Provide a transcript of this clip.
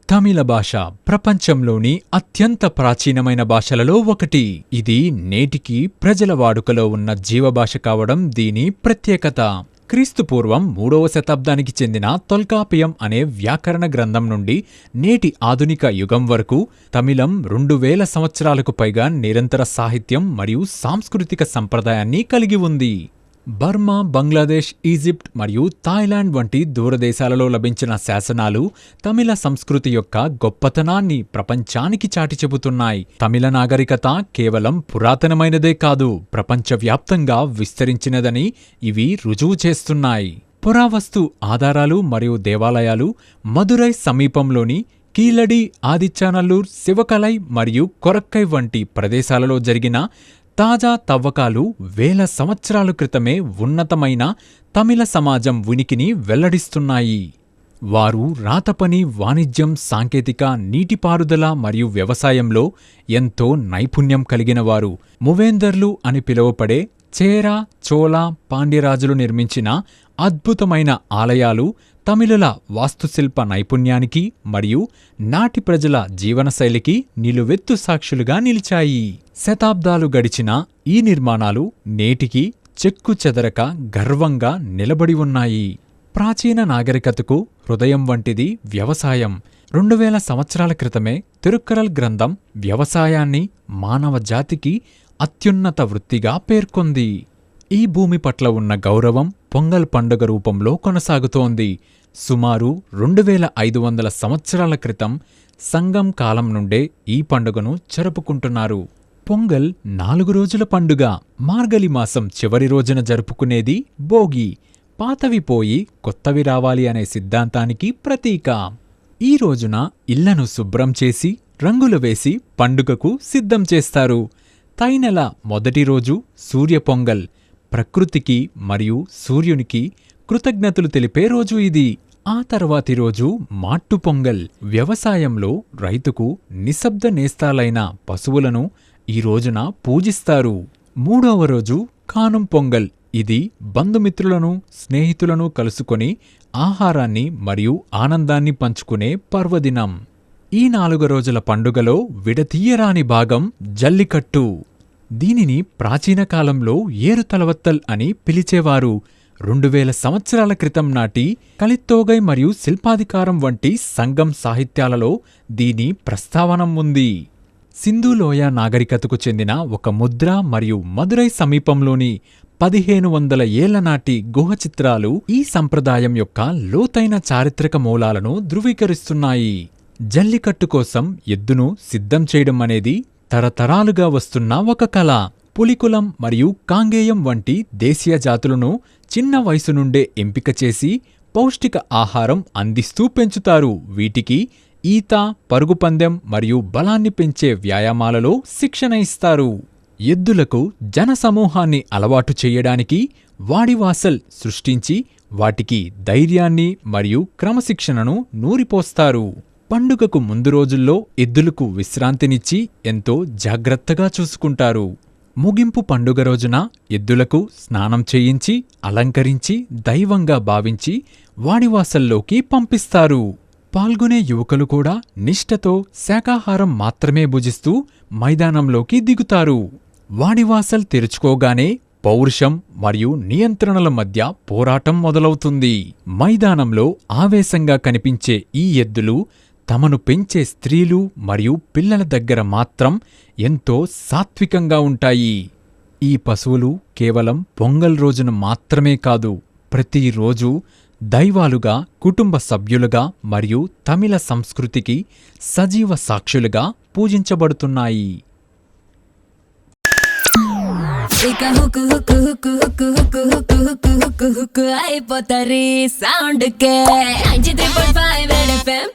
తమిళ భాష ప్రపంచంలోని అత్యంత ప్రాచీనమైన భాషలలో ఒకటి. ఇది నేటికీ ప్రజల వాడుకలో ఉన్న జీవభాష కావడం దీని ప్రత్యేకత. క్రీస్తుపూర్వం 3వ శతాబ్దానికి చెందిన తొల్కాపియం అనే వ్యాకరణ గ్రంథం నుండి నేటి ఆధునిక యుగం వరకు తమిళం 2000 సంవత్సరాలకు పైగా నిరంతర సాహిత్యం మరియు సాంస్కృతిక సంప్రదాయాన్ని కలిగి ఉంది. బర్మా, బంగ్లాదేశ్, ఈజిప్ట్ మరియు థాయిలాండ్ వంటి దూరదేశాలలో లభించిన శాసనాలు తమిళ సంస్కృతి యొక్క గొప్పతనాన్ని ప్రపంచానికి చాటి చెబుతున్నాయి. తమిళ నాగరికత కేవలం పురాతనమైనదే కాదు, ప్రపంచవ్యాప్తంగా విస్తరించినదని ఇవి రుజువు చేస్తున్నాయి. పురావస్తు ఆధారాలు మరియు దేవాలయాలు మదురై సమీపంలోని కీలడి, ఆదిచానల్లూర్, శివకలై మరియు కొరక్కై వంటి ప్రదేశాలలో జరిగిన తాజా తవ్వకాలు 1000 సంవత్సరాల క్రితమే ఉన్నతమైన తమిళ సమాజం ఉనికిని వెల్లడిస్తున్నాయి. వారు రాతపని, వాణిజ్యం, సాంకేతిక, నీటిపారుదల మరియు వ్యవసాయంలో ఎంతో నైపుణ్యం కలిగినవారు. మూవేందర్లు అని పిలువబడే చేర, చోళ, పాండ్యరాజులు నిర్మించిన అద్భుతమైన ఆలయాలు తమిళుల వాస్తుశిల్ప నైపుణ్యానికి మరియు నాటి ప్రజల జీవనశైలికి నిలువెత్తు సాక్షులుగా నిలిచాయి. శతాబ్దాలు గడిచిన ఈ నిర్మాణాలు నేటికి చెక్కు చెదరక గర్వంగా నిలబడి ఉన్నాయి. ప్రాచీన నాగరికతకు హృదయం వంటిది వ్యవసాయం. 2000 సంవత్సరాల క్రితమే తిరుక్కరల్ గ్రంథం వ్యవసాయాన్ని మానవ జాతికి అత్యున్నత వృత్తిగా పేర్కొంది. ఈ భూమి పట్ల ఉన్న గౌరవం పొంగల్ పండుగ రూపంలో కొనసాగుతోంది. సుమారు 2500 సంవత్సరాల క్రితం సంగం కాలం నుండే ఈ పండుగను జరుపుకుంటున్నారు. పొంగల్ 4 రోజుల పండుగ. మార్గలి మాసం చివరి రోజున జరుపుకునేది భోగి. పాతవి పోయి కొత్తవి రావాలి అనే సిద్ధాంతానికి ప్రతీక. ఈ రోజున ఇళ్లను శుభ్రం చేసి రంగులు వేసి పండుగకు సిద్ధం చేస్తారు. తైనెల మొదటి రోజు సూర్య పొంగల్. ప్రకృతికి మరియు సూర్యునికి కృతజ్ఞతలు తెలిపే రోజు ఇది. ఆ తర్వాతి రోజు మాట్టు పొంగల్. వ్యవసాయంలో రైతుకు నిశ్శబ్ద నేస్తాలైన పశువులను ఈ రోజున పూజిస్తారు. 3వ రోజు కానుం పొంగల్. ఇది బంధుమిత్రులను, స్నేహితులను కలుసుకొని ఆహారాన్ని మరియు ఆనందాన్ని పంచుకునే పర్వదినం. ఈ 4 రోజుల పండుగలో విడతీయరాని భాగం జల్లికట్టు. దీనిని ప్రాచీన కాలంలో ఏరుతలవత్తల్ అని పిలిచేవారు. 2000 సంవత్సరాల క్రితం నాటి కలిత్తోగై మరియు శిల్పాధికారం వంటి సంగం సాహిత్యాలలో దీని ప్రస్తావనం ఉంది. సింధులోయ నాగరికతకు చెందిన ఒక ముద్ర మరియు మదురై సమీపంలోని 1500 ఏళ్ల నాటి గుహ చిత్రాలు ఈ సంప్రదాయం యొక్క లోతైన చారిత్రక మూలాలను ధృవీకరిస్తున్నాయి. జల్లికట్టు కోసం ఎద్దును సిద్ధం చేయడం అనేది తరతరాలుగా వస్తున్న ఒక కళ. పులికులం మరియు కాంగేయం వంటి దేశీయ జాతులను చిన్న వయసు నుండే ఎంపిక చేసి పౌష్టిక ఆహారం అందిస్తూ పెంచుతారు. వీటికి ఈత, పరుగుపందెం మరియు బలాన్ని పెంచే వ్యాయామాలలో శిక్షణ ఇస్తారు. ఎద్దులకు జనసమూహాన్ని అలవాటు చేయడానికి వాడివాసల్ సృష్టించి వాటికి ధైర్యాన్ని మరియు క్రమశిక్షణను నూరిపోస్తారు. పండుగకు ముందు రోజుల్లో ఎద్దులకు విశ్రాంతినిచ్చి ఎంతో జాగ్రత్తగా చూసుకుంటారు. ముగింపు పండుగ రోజున ఎద్దులకు స్నానం చేయించి అలంకరించి దైవంగా భావించి వాడివాసల్లోకి పంపిస్తారు. పాల్గొనే యువకులు కూడా నిష్ఠతో శాకాహారం మాత్రమే భుజిస్తూ మైదానంలోకి దిగుతారు. వాడివాసల్ తెరుచుకోగానే పౌరుషం మరియు నియంత్రణల మధ్య పోరాటం మొదలవుతుంది. మైదానంలో ఆవేశంగా కనిపించే ఈ ఎద్దులు తమను పెంచే స్త్రీలు మరియు పిల్లల దగ్గర మాత్రం ఎంతో సాత్వికంగా ఉంటాయి. ఈ పశువులు కేవలం పొంగల్ రోజున మాత్రమే కాదు, ప్రతిరోజు దైవాలుగా, కుటుంబ సభ్యులుగా మరియు తమిళ సంస్కృతికి సజీవ సాక్షులుగా పూజించబడుతున్నాయి. అయిపోతారు సౌండ్ కే 93.5 FM